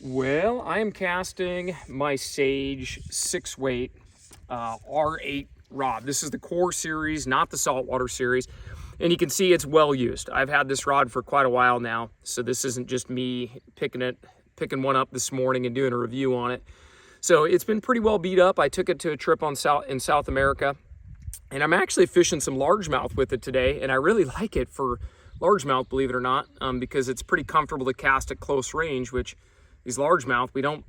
Well, I am casting my Sage 6-weight R8 rod. This is the core series, not the saltwater series. And you can see it's well used. I've had this rod for quite a while now, so this isn't just me picking one up this morning and doing a review on it. So it's been pretty well beat up. I took it to a trip in South America, and I'm actually fishing some largemouth with it today, and I really like it for largemouth, believe it or not, because it's pretty comfortable to cast at close range, which these largemouth, we don't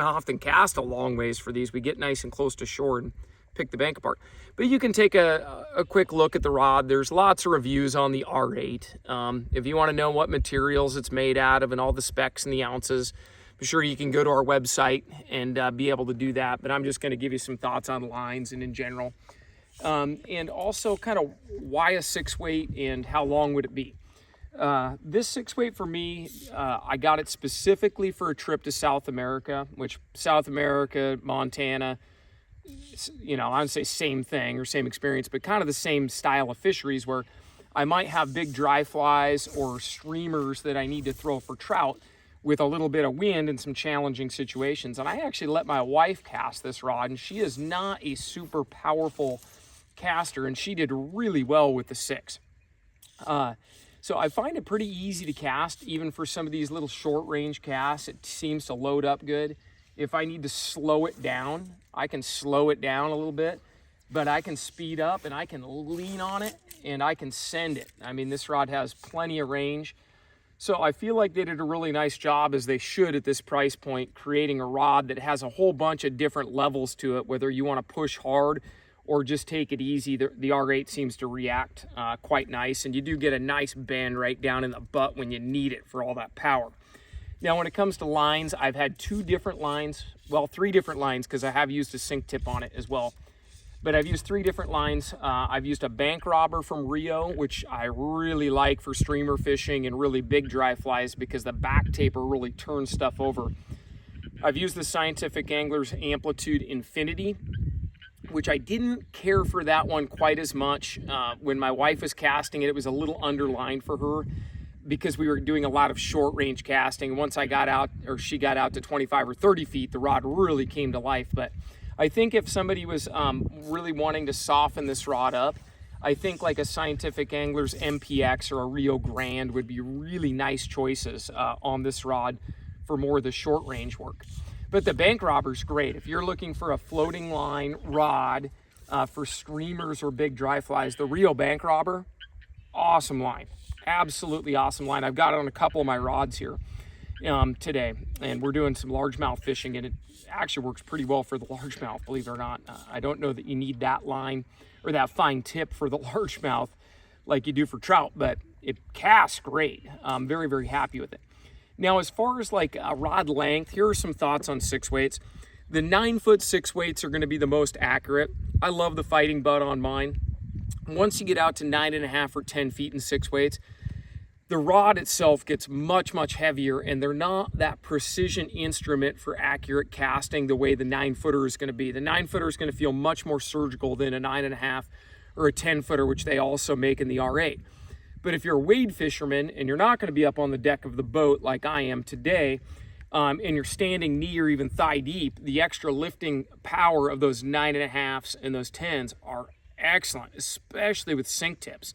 often cast a long ways for these. We get nice and close to shore and pick the bank apart. But you can take a quick look at the rod. There's lots of reviews on the R8. If you want to know what materials it's made out of and all the specs and the ounces, be sure you can go to our website and be able to do that. But I'm just going to give you some thoughts on lines and in general. And also kind of why a 6-weight and how long would it be? This 6-weight for me, I got it specifically for a trip to South America, which South America, Montana, you know, I would say same thing or same experience, but kind of the same style of fisheries where I might have big dry flies or streamers that I need to throw for trout with a little bit of wind and some challenging situations. And I actually let my wife cast this rod, and she is not a super powerful caster, and she did really well with the 6. So I find it pretty easy to cast, even for some of these little short range casts. It seems to load up good. If I need to slow it down, I can slow it down a little bit, but I can speed up and I can lean on it and I can send it. I mean, this rod has plenty of range. So I feel like they did a really nice job, as they should at this price point, creating a rod that has a whole bunch of different levels to it, whether you want to push hard or just take it easy. The R8 seems to react quite nice, and you do get a nice bend right down in the butt when you need it for all that power. Now, when it comes to lines, I've had 2 different lines, well, 3 different lines, because I have used a sink tip on it as well. But I've used 3 different lines. I've used a bank robber from Rio, which I really like for streamer fishing and really big dry flies because the back taper really turns stuff over. I've used the Scientific Angler's Amplitude Infinity, which I didn't care for that one quite as much. When my wife was casting it, it was a little underlined for her because we were doing a lot of short range casting. Once I got out, or she got out to 25 or 30 feet, the rod really came to life. But I think if somebody was really wanting to soften this rod up, I think like a Scientific Angler's MPX or a Rio Grande would be really nice choices on this rod for more of the short range work. But the bank robber's great. If you're looking for a floating line rod for streamers or big dry flies, the Rio bank robber, awesome line. Absolutely awesome line. I've got it on a couple of my rods here today, and we're doing some largemouth fishing, and it actually works pretty well for the largemouth, believe it or not. I don't know that you need that line or that fine tip for the largemouth like you do for trout, but it casts great. I'm very, very happy with it. Now, as far as like a rod length, here are some thoughts on 6-weights. The 9-foot 6-weights are going to be the most accurate. I love the fighting butt on mine. Once you get out to 9.5 or 10 feet in 6-weights, the rod itself gets much, much heavier, and they're not that precision instrument for accurate casting the way the 9-footer is going to be. The 9-footer is going to feel much more surgical than a 9.5 or a 10-footer, which they also make in the R8. But if you're a wade fisherman and you're not going to be up on the deck of the boat like I am today, and you're standing knee or even thigh deep, the extra lifting power of those 9.5s and those 10s are excellent, especially with sink tips.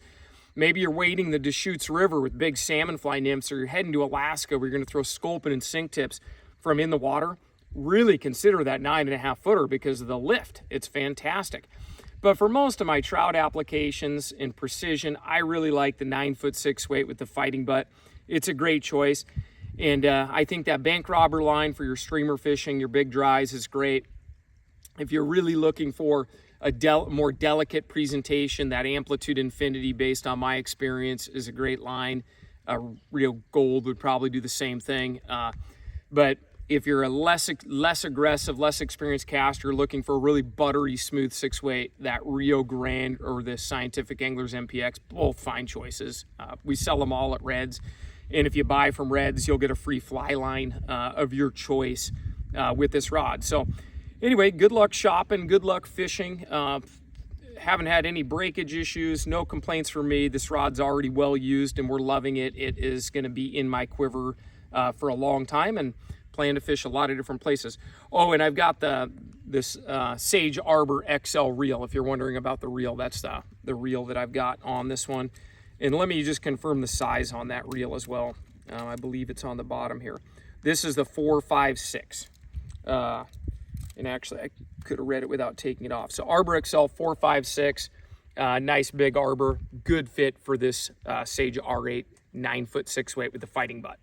Maybe you're wading the Deschutes River with big salmon fly nymphs, or you're heading to Alaska where you're going to throw sculpin and sink tips from in the water. Really consider that 9.5 footer because of the lift. It's fantastic. But for most of my trout applications in precision, I really like the 9-foot 6-weight with the fighting butt. It's a great choice. And I think that bank robber line for your streamer fishing, your big dries, is great. If you're really looking for a more delicate presentation, that Amplitude Infinity, based on my experience, is a great line. Rio Gold would probably do the same thing. But if you're a less aggressive, less experienced caster looking for a really buttery, smooth 6-weight, that Rio Grande or the Scientific Angler's MPX, both fine choices. We sell them all at Reds. And if you buy from Reds, you'll get a free fly line of your choice with this rod. So anyway, good luck shopping, good luck fishing. Haven't had any breakage issues, no complaints from me. This rod's already well used and we're loving it. It is going to be in my quiver for a long time, and plan to fish a lot of different places. Oh, and I've got this Sage Arbor XL reel. If you're wondering about the reel, that's the reel that I've got on this one. And let me just confirm the size on that reel as well. I believe it's on the bottom here. This is the 456. And actually, I could have read it without taking it off. So Arbor XL 456, nice big arbor, good fit for this Sage R8 9-foot 6 weight with the fighting butt.